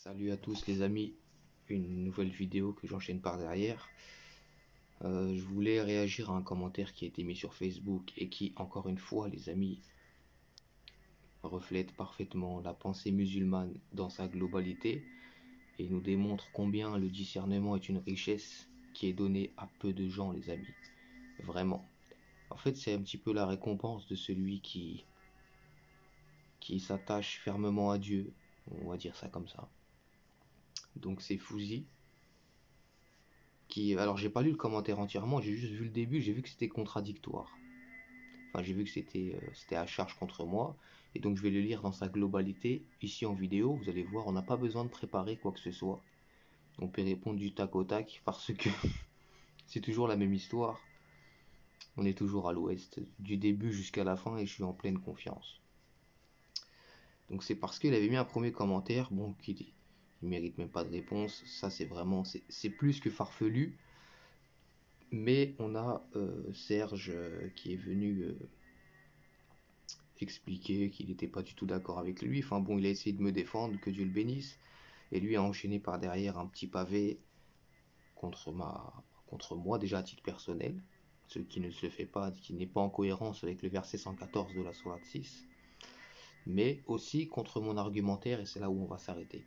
Salut à tous les amis, une nouvelle vidéo que j'enchaîne par derrière. Je voulais réagir à un commentaire qui a été mis sur Facebook et qui, encore une fois les amis, reflète parfaitement la pensée musulmane dans sa globalité et nous démontre combien le discernement est une richesse qui est donnée à peu de gens les amis. Vraiment. En fait c'est un petit peu la récompense de celui qui s'attache fermement à Dieu, on va dire ça comme ça. Donc c'est Fouzi qui... Alors j'ai pas lu le commentaire entièrement, j'ai juste vu le début, j'ai vu que c'était contradictoire. Enfin j'ai vu que c'était à charge contre moi, et donc je vais le lire dans sa globalité, ici en vidéo, vous allez voir, on n'a pas besoin de préparer quoi que ce soit. On peut répondre du tac au tac, parce que c'est toujours la même histoire. On est toujours à l'ouest, du début jusqu'à la fin, et je suis en pleine confiance. Donc c'est parce qu'il avait mis un premier commentaire, bon, qui mérite même pas de réponse, ça c'est vraiment, c'est plus que farfelu. Mais on a Serge qui est venu expliquer qu'il n'était pas du tout d'accord avec lui. Enfin bon, il a essayé de me défendre, que Dieu le bénisse. Et lui a enchaîné par derrière un petit pavé contre moi, déjà à titre personnel. Ce qui ne se fait pas, qui n'est pas en cohérence avec le verset 114 de la sourate 6. Mais aussi contre mon argumentaire, et c'est là où on va s'arrêter.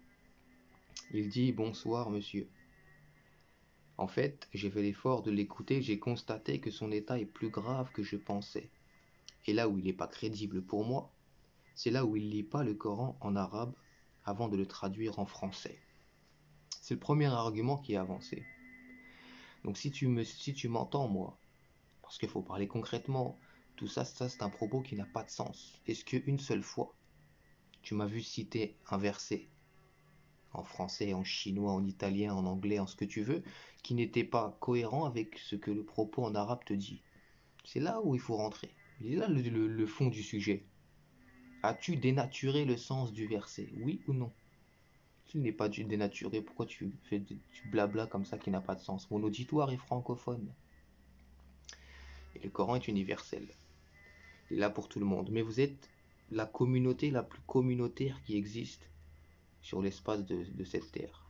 Il dit: bonsoir monsieur. En fait, j'ai fait l'effort de l'écouter, j'ai constaté que son état est plus grave que je pensais. Et là où il n'est pas crédible pour moi, c'est là où il lit pas le Coran en arabe avant de le traduire en français. C'est le premier argument qui est avancé. Donc si tu m'entends moi, parce qu'il faut parler concrètement, tout ça c'est un propos qui n'a pas de sens. Est-ce qu'une seule fois, tu m'as vu citer un verset en français, en chinois, en italien, en anglais, en ce que tu veux, qui n'était pas cohérent avec ce que le propos en arabe te dit? C'est là où il faut rentrer. Il est là le fond du sujet. As-tu dénaturé le sens du verset? Oui ou non? S'il n'est pas dénaturé, pourquoi tu fais du blabla comme ça qui n'a pas de sens? Mon auditoire est francophone. Et le Coran est universel. Il est là pour tout le monde. Mais vous êtes la communauté la plus communautaire qui existe sur l'espace de cette terre.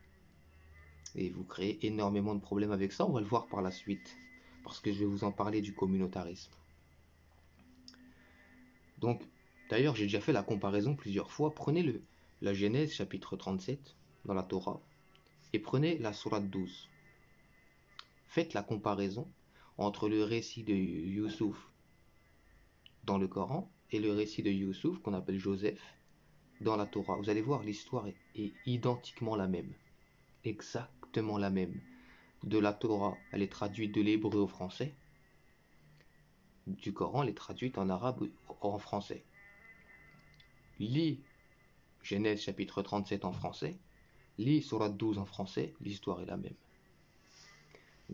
Et vous créez énormément de problèmes avec ça, on va le voir par la suite. Parce que je vais vous en parler du communautarisme. Donc, d'ailleurs, j'ai déjà fait la comparaison plusieurs fois. Prenez la Genèse chapitre 37 dans la Torah et prenez la sourate 12. Faites la comparaison entre le récit de Youssouf dans le Coran et le récit de Youssouf qu'on appelle Joseph dans la Torah. Vous allez voir, l'histoire est identiquement la même. Exactement la même. De la Torah, elle est traduite de l'hébreu au français. Du Coran, elle est traduite en arabe en français. Lis Genèse chapitre 37 en français, lis Sourate 12 en français, l'histoire est la même.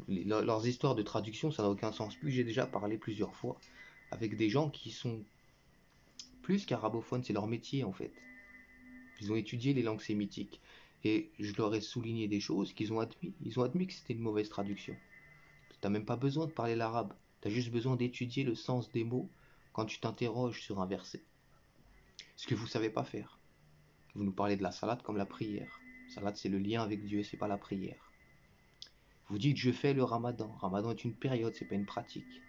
Leurs histoires de traduction, ça n'a aucun sens. Puis j'ai déjà parlé plusieurs fois avec des gens qui sont plus qu'arabophones, c'est leur métier en fait. Ils ont étudié les langues sémitiques. Et je leur ai souligné des choses qu'ils ont admis. Ils ont admis que c'était une mauvaise traduction. T'as même pas besoin de parler l'arabe. T'as juste besoin d'étudier le sens des mots quand tu t'interroges sur un verset. Ce que vous savez pas faire. Vous nous parlez de la salade comme la prière. Salade, c'est le lien avec Dieu, c'est pas la prière. Vous dites je fais le ramadan. Ramadan est une période, c'est pas une pratique.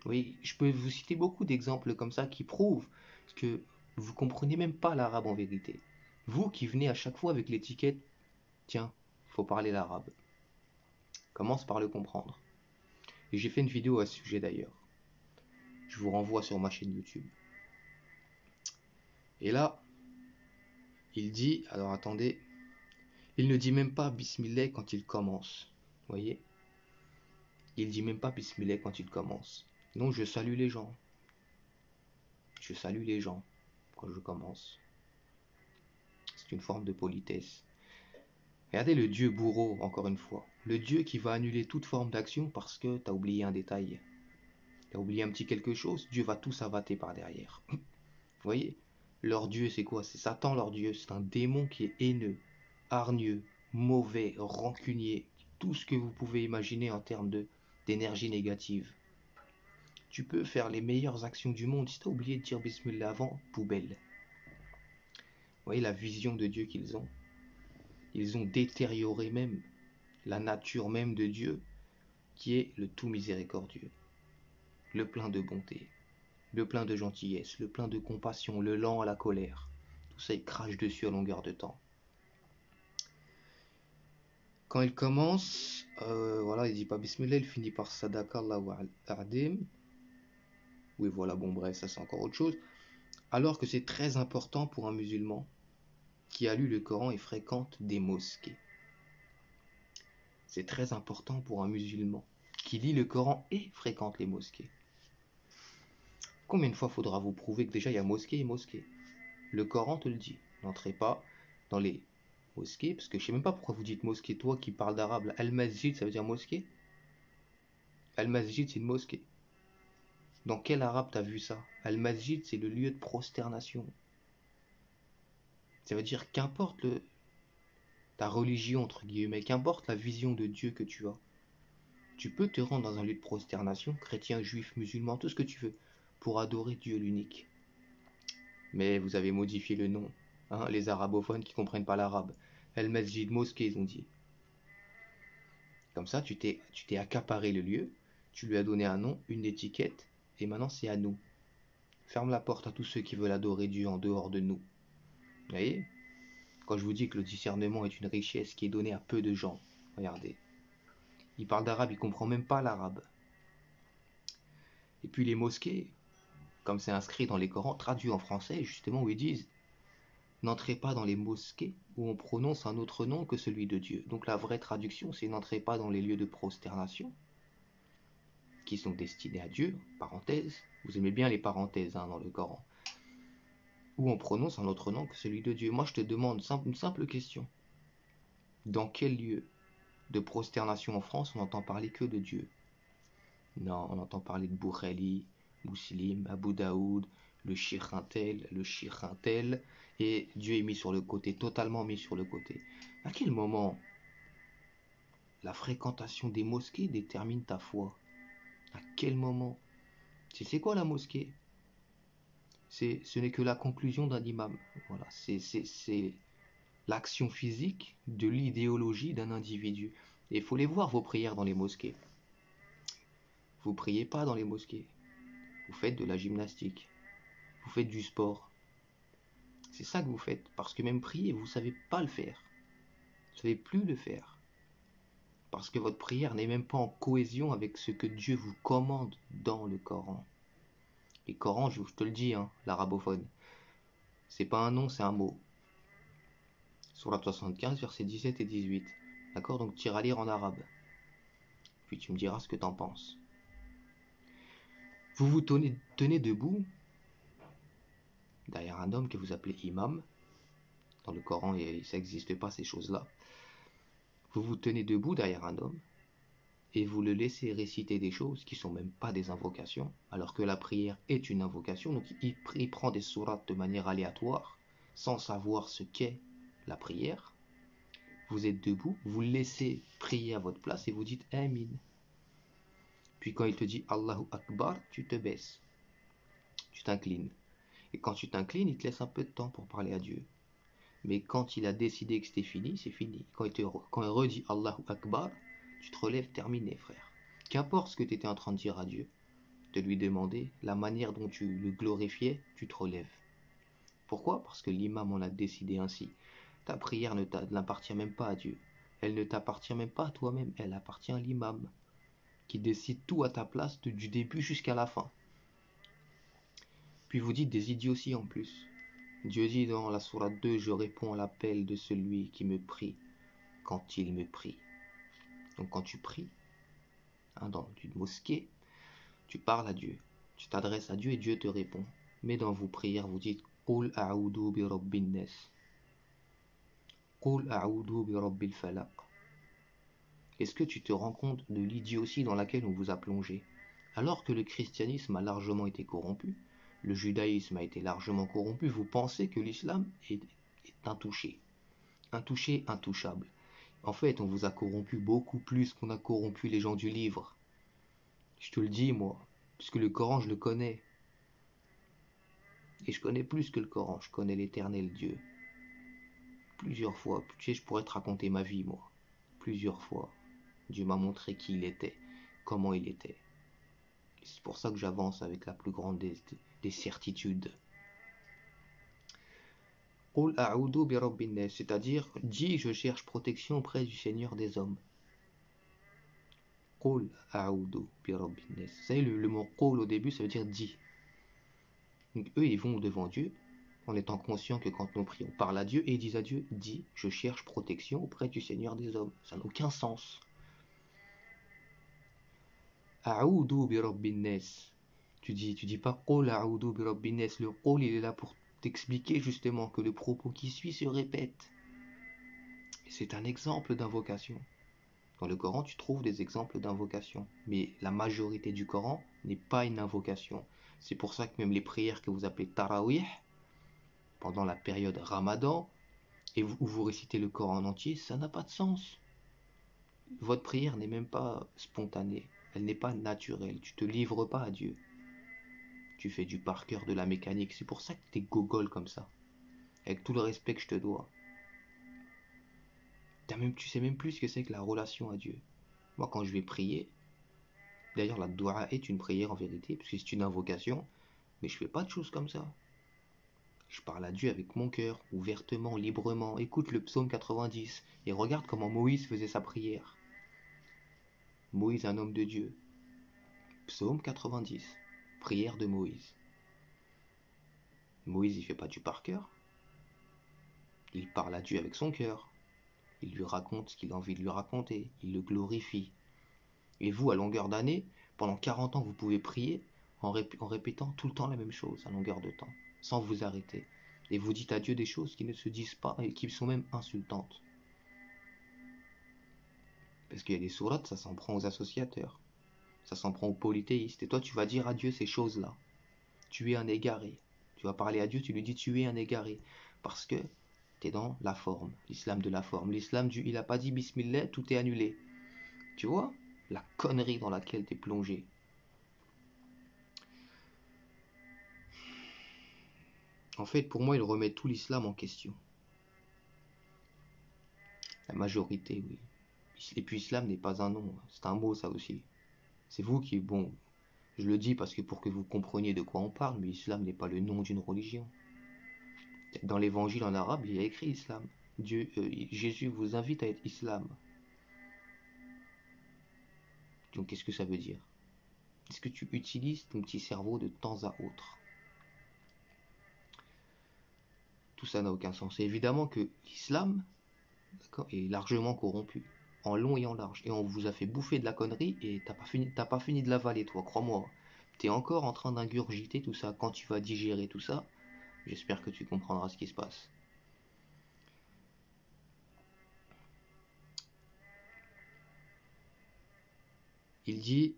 Oui, je peux vous citer beaucoup d'exemples comme ça qui prouvent que vous comprenez même pas l'arabe en vérité. Vous qui venez à chaque fois avec l'étiquette, tiens, il faut parler l'arabe. Commence par le comprendre. Et j'ai fait une vidéo à ce sujet d'ailleurs. Je vous renvoie sur ma chaîne YouTube. Et là, il dit, alors attendez, il ne dit même pas Bismillah quand il commence. Vous voyez? Il dit même pas Bismillah quand il commence. Donc je salue les gens. Je salue les gens quand je commence. C'est une forme de politesse. Regardez le Dieu bourreau, encore une fois. Le Dieu qui va annuler toute forme d'action parce que t'as oublié un détail. T'as oublié un petit quelque chose, Dieu va tout savater par derrière. Vous voyez? Leur Dieu, c'est quoi? C'est Satan, leur Dieu. C'est un démon qui est haineux, hargneux, mauvais, rancunier. Tout ce que vous pouvez imaginer en termes d'énergie négative. Tu peux faire les meilleures actions du monde. Si t'as oublié de dire Bismillah avant, poubelle. Vous voyez la vision de Dieu qu'ils ont? Ils ont détérioré même la nature même de Dieu, qui est le tout miséricordieux, le plein de bonté, le plein de gentillesse, le plein de compassion, le lent à la colère. Tout ça, il crache dessus à longueur de temps. Quand il commence, voilà, il dit pas Bismillah, il finit par Sadakallahu al-Adim. Oui, voilà, bon, bref, ça c'est encore autre chose. Alors que c'est très important pour un musulman qui a lu le Coran et fréquente des mosquées. C'est très important pour un musulman qui lit le Coran et fréquente les mosquées. Combien de fois faudra vous prouver que déjà il y a mosquée et mosquée? Le Coran te le dit. N'entrez pas dans les mosquées, parce que je sais même pas pourquoi vous dites mosquée. Toi qui parles d'arabe, Al-Masjid ça veut dire mosquée? Al-Masjid c'est une mosquée. Dans quel arabe t'as vu ça? Al-Masjid c'est le lieu de prosternation. Ça veut dire qu'importe ta religion entre guillemets, qu'importe la vision de Dieu que tu as, tu peux te rendre dans un lieu de prosternation, chrétien, juif, musulman, tout ce que tu veux, pour adorer Dieu l'unique. Mais vous avez modifié le nom, hein, les arabophones qui comprennent pas l'arabe. El Masjid, mosquée, ils ont dit. Comme ça, tu t'es accaparé le lieu, tu lui as donné un nom, une étiquette, et maintenant c'est à nous. Ferme la porte à tous ceux qui veulent adorer Dieu en dehors de nous. Vous voyez? Quand je vous dis que le discernement est une richesse qui est donnée à peu de gens, regardez. Il parle d'arabe, il comprend même pas l'arabe. Et puis les mosquées, comme c'est inscrit dans les Corans, traduit en français, justement, où ils disent n'entrez pas dans les mosquées où on prononce un autre nom que celui de Dieu. Donc la vraie traduction, c'est n'entrez pas dans les lieux de prosternation qui sont destinés à Dieu, parenthèse, vous aimez bien les parenthèses hein, dans le Coran, où on prononce un autre nom que celui de Dieu. Moi je te demande une simple question. Dans quel lieu de prosternation en France on n'entend parler que de Dieu? Non, on entend parler de Boukhali, Muslim, Abu Daoud, le Cheikh un tel, et Dieu est mis sur le côté, totalement mis sur le côté. À quel moment la fréquentation des mosquées détermine ta foi? À quel moment? C'est quoi la mosquée? Ce n'est que la conclusion d'un imam. Voilà, c'est l'action physique de l'idéologie d'un individu. Et il faut les voir, vos prières dans les mosquées. Vous priez pas dans les mosquées. Vous faites de la gymnastique. Vous faites du sport. C'est ça que vous faites. Parce que même prier, vous ne savez pas le faire. Vous ne savez plus le faire. Parce que votre prière n'est même pas en cohésion avec ce que Dieu vous commande dans le Coran. Et Coran, je te le dis, hein, l'arabophone, c'est pas un nom, c'est un mot. Sourate 75, versets 17 et 18. D'accord? Donc tu iras lire en arabe. Puis tu me diras ce que t'en penses. Vous vous tenez debout derrière un homme que vous appelez imam. Dans le Coran, ça n'existe pas ces choses-là. Vous vous tenez debout derrière un homme et vous le laissez réciter des choses qui sont même pas des invocations, alors que la prière est une invocation. Donc il prend des sourates de manière aléatoire, sans savoir ce qu'est la prière. Vous êtes debout, vous le laissez prier à votre place et vous dites Amin. Puis quand il te dit Allahu Akbar, tu te baisses, tu t'inclines. Et quand tu t'inclines, il te laisse un peu de temps pour parler à Dieu. Mais quand il a décidé que c'était fini, c'est fini. Quand il redit Allahu Akbar, tu te relèves, terminé, frère. Qu'importe ce que tu étais en train de dire à Dieu, de lui demander, la manière dont tu le glorifiais, tu te relèves. Pourquoi? Parce que l'imam en a décidé ainsi. Ta prière n'appartient même pas à Dieu. Elle ne t'appartient même pas à toi-même. Elle appartient à l'imam, qui décide tout à ta place du début jusqu'à la fin. Puis vous dites des idioties en plus. Dieu dit dans la sourate 2, je réponds à l'appel de celui qui me prie quand il me prie. Donc quand tu pries, hein, dans une mosquée, tu parles à Dieu. Tu t'adresses à Dieu et Dieu te répond. Mais dans vos prières, vous dites Qul a'udhu bi rabbin nas. Qul a'udhu bi rabbil falaq. Est-ce que tu te rends compte de l'idiotie dans laquelle on vous a plongé? Alors que le christianisme a largement été corrompu, le judaïsme a été largement corrompu, vous pensez que l'islam est intouché. Intouché, intouchable. En fait, on vous a corrompu beaucoup plus qu'on a corrompu les gens du livre. Je te le dis, moi, puisque le Coran, je le connais. Et je connais plus que le Coran, je connais l'éternel Dieu. Plusieurs fois. Tu sais, je pourrais te raconter ma vie, moi. Plusieurs fois. Dieu m'a montré qui il était, comment il était. C'est pour ça que j'avance avec la plus grande des certitudes. Qul a'udhu bi rabbin nas, c'est-à-dire, dis, je cherche protection auprès du Seigneur des hommes. Qul a'udhu bi rabbin nas. Vous savez, le mot qul au début, ça veut dire dis. Donc eux, ils vont devant Dieu, en étant conscients que quand nous prions, on parle à Dieu et ils disent à Dieu, dis, je cherche protection auprès du Seigneur des hommes. Ça n'a aucun sens. A'udhu bi rabbin nas. Tu dis pas qul a'udhu bi rabbin nas. Le qul, il est là pour t'expliquer justement que le propos qui suit se répète. C'est un exemple d'invocation. Dans le Coran, tu trouves des exemples d'invocation, mais la majorité du Coran n'est pas une invocation. C'est pour ça que même les prières que vous appelez Tarawih, pendant la période Ramadan, et où vous récitez le Coran en entier, ça n'a pas de sens. Votre prière n'est même pas spontanée, elle n'est pas naturelle, tu te livres pas à Dieu. Tu fais du par cœur, de la mécanique, c'est pour ça que tu es gogol comme ça, avec tout le respect que je te dois. Tu sais même plus ce que c'est que la relation à Dieu. Moi, quand je vais prier, d'ailleurs la doua est une prière en vérité, parce que c'est une invocation, mais je fais pas de choses comme ça. Je parle à Dieu avec mon cœur, ouvertement, librement. Écoute le psaume 90 et regarde comment Moïse faisait sa prière. Moïse, un homme de Dieu. Psaume 90, prière de Moïse. Moïse, il fait pas du par cœur. Il parle à Dieu avec son cœur. Il lui raconte ce qu'il a envie de lui raconter. Il le glorifie. Et vous, à longueur d'année, pendant 40 ans, vous pouvez prier en répétant tout le temps la même chose, à longueur de temps, sans vous arrêter. Et vous dites à Dieu des choses qui ne se disent pas et qui sont même insultantes. Parce qu'il y a des sourates, ça s'en prend aux associateurs. Ça s'en prend aux polythéistes. Et toi, tu vas dire à Dieu ces choses-là. Tu es un égaré. Tu vas parler à Dieu, tu lui dis tu es un égaré. Parce que tu es dans la forme, l'islam de la forme. L'islam du il a pas dit bismillah, tout est annulé. Tu vois la connerie dans laquelle tu es plongé. En fait, pour moi, il remet tout l'islam en question. La majorité, oui. Et puis, islam n'est pas un nom, c'est un mot, ça aussi. C'est vous qui, bon, je le dis parce que pour que vous compreniez de quoi on parle, mais islam n'est pas le nom d'une religion. Dans l'évangile en arabe, il y a écrit islam. Jésus vous invite à être islam. Donc, qu'est-ce que ça veut dire? Est-ce que tu utilises ton petit cerveau de temps à autre? Tout ça n'a aucun sens. Et évidemment que l'islam, est largement corrompu, en long et en large. Et on vous a fait bouffer de la connerie et t'as pas fini de l'avaler, toi, crois-moi. T'es encore en train d'ingurgiter tout ça. Quand tu vas digérer tout ça, j'espère que tu comprendras ce qui se passe. Il dit,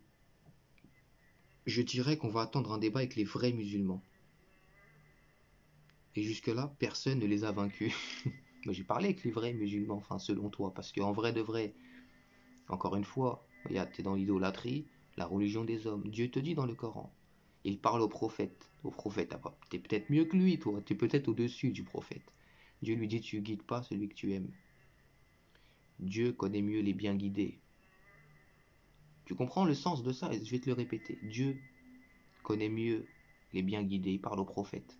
je dirais qu'on va attendre un débat avec les vrais musulmans. Et jusque-là, personne ne les a vaincus. Mais j'ai parlé avec les vrais musulmans, enfin selon toi, parce qu'en vrai de vrai, encore une fois, regarde, t'es dans l'idolâtrie, la religion des hommes. Dieu te dit dans le Coran, il parle au prophète. Au prophète, t'es peut-être mieux que lui, toi, t'es peut-être au-dessus du prophète. Dieu lui dit, tu guides pas celui que tu aimes. Dieu connaît mieux les bien guidés. Tu comprends le sens de ça? Je vais te le répéter. Dieu connaît mieux les bien guidés. Il parle au prophète.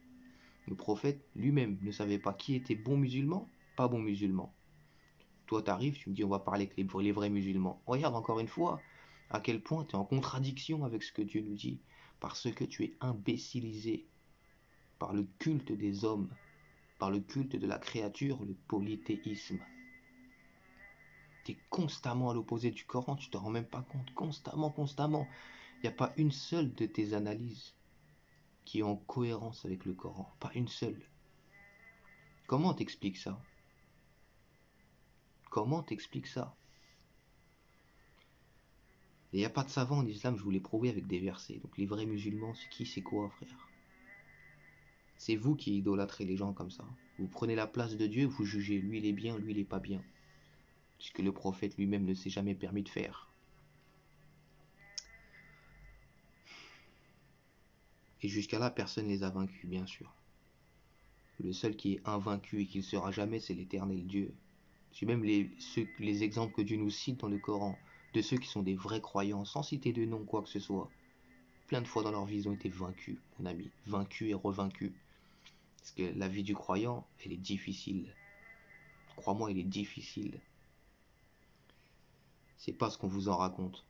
Le prophète lui-même ne savait pas qui était bon musulman, pas bon musulman. Toi, t'arrives, tu me dis, on va parler avec les vrais musulmans. Regarde encore une fois à quel point tu es en contradiction avec ce que Dieu nous dit. Parce que tu es imbécilisé par le culte des hommes, par le culte de la créature, le polythéisme. Tu es constamment à l'opposé du Coran, tu te rends même pas compte. Constamment, constamment. Il n'y a pas une seule de tes analyses qui est en cohérence avec le Coran. Pas une seule. Comment t'expliques ça? Comment t'expliques ça? Il n'y a pas de savant en islam, je vous l'ai prouvé avec des versets. Donc les vrais musulmans, c'est qui, c'est quoi, frère? C'est vous qui idolâtrez les gens comme ça. Vous prenez la place de Dieu, vous jugez, lui il est bien, lui il est pas bien. Ce que le prophète lui-même ne s'est jamais permis de faire. Et jusqu'à là, personne ne les a vaincus, bien sûr. Le seul qui est invaincu et qui ne sera jamais, c'est l'éternel Dieu. C'est même les exemples que Dieu nous cite dans le Coran, de ceux qui sont des vrais croyants, sans citer de nom, quoi que ce soit. Plein de fois dans leur vie, ils ont été vaincus, mon ami. Vaincus et revaincus. Parce que la vie du croyant, elle est difficile. Crois-moi, elle est difficile. C'est pas ce qu'on vous en raconte.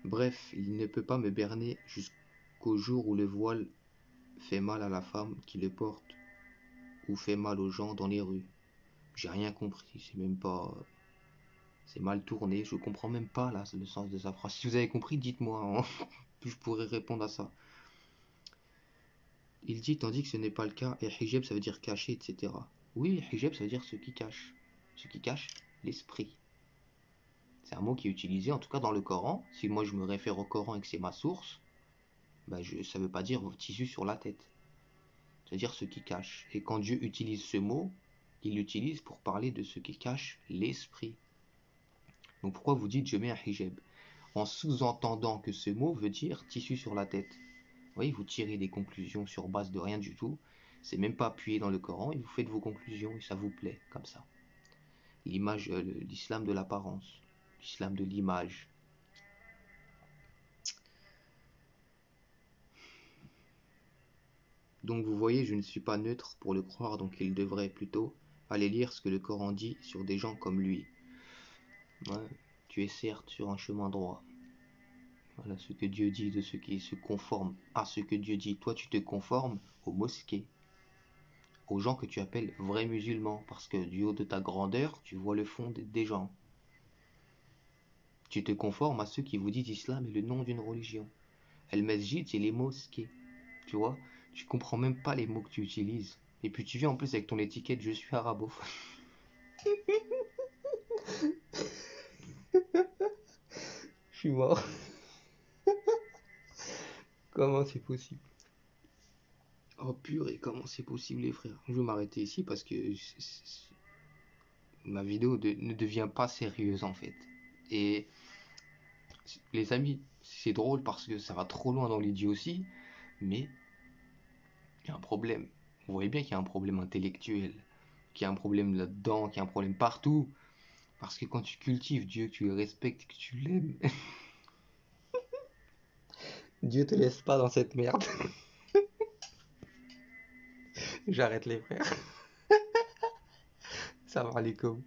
Bref, il ne peut pas me berner jusqu'au jour où le voile fait mal à la femme qui le porte ou fait mal aux gens dans les rues. J'ai rien compris, c'est même pas... C'est mal tourné, je comprends même pas là le sens de sa phrase. Si vous avez compris, dites-moi, hein. Je pourrais répondre à ça. Il dit, tandis que ce n'est pas le cas, et hijab ça veut dire cacher, etc. Oui, hijab ça veut dire ce qui cache. Ce qui cache l'esprit. C'est un mot qui est utilisé, en tout cas dans le Coran. Si moi je me réfère au Coran et que c'est ma source, bah ça veut pas dire tissu sur la tête. Ça veut dire ce qui cache. Et quand Dieu utilise ce mot, il l'utilise pour parler de ce qui cache l'esprit. Donc pourquoi vous dites je mets un hijab? En sous-entendant que ce mot veut dire tissu sur la tête. Vous voyez, vous tirez des conclusions sur base de rien du tout. C'est même pas appuyé dans le Coran et vous faites vos conclusions et ça vous plaît comme ça. L'image, l'islam de l'apparence, l'islam de l'image. Donc vous voyez, je ne suis pas neutre pour le croire, donc il devrait plutôt aller lire ce que le Coran dit sur des gens comme lui. Ouais, tu es certes sur un chemin droit. Voilà ce que Dieu dit de ceux qui se conforment à ce que Dieu dit. Toi, tu te conformes aux mosquées, aux gens que tu appelles vrais musulmans, parce que du haut de ta grandeur, tu vois le fond des gens. Tu te conformes à ceux qui vous disent islam est le nom d'une religion. El-Mesjid, c'est les mosquées. Tu vois, tu comprends même pas les mots que tu utilises. Et puis tu viens en plus avec ton étiquette je suis arabophone. Je suis mort. Comment c'est possible? Oh purée, comment c'est possible les frères? Je vais m'arrêter ici parce que ma vidéo ne devient pas sérieuse en fait. Et les amis, c'est drôle parce que ça va trop loin dans l'idiotie, mais il y a un problème. Vous voyez bien qu'il y a un problème intellectuel, qu'il y a un problème là-dedans, qu'il y a un problème partout. Parce que quand tu cultives Dieu, que tu le respectes, que tu l'aimes, Dieu te laisse pas dans cette merde. J'arrête les frères. Ça va aller comme.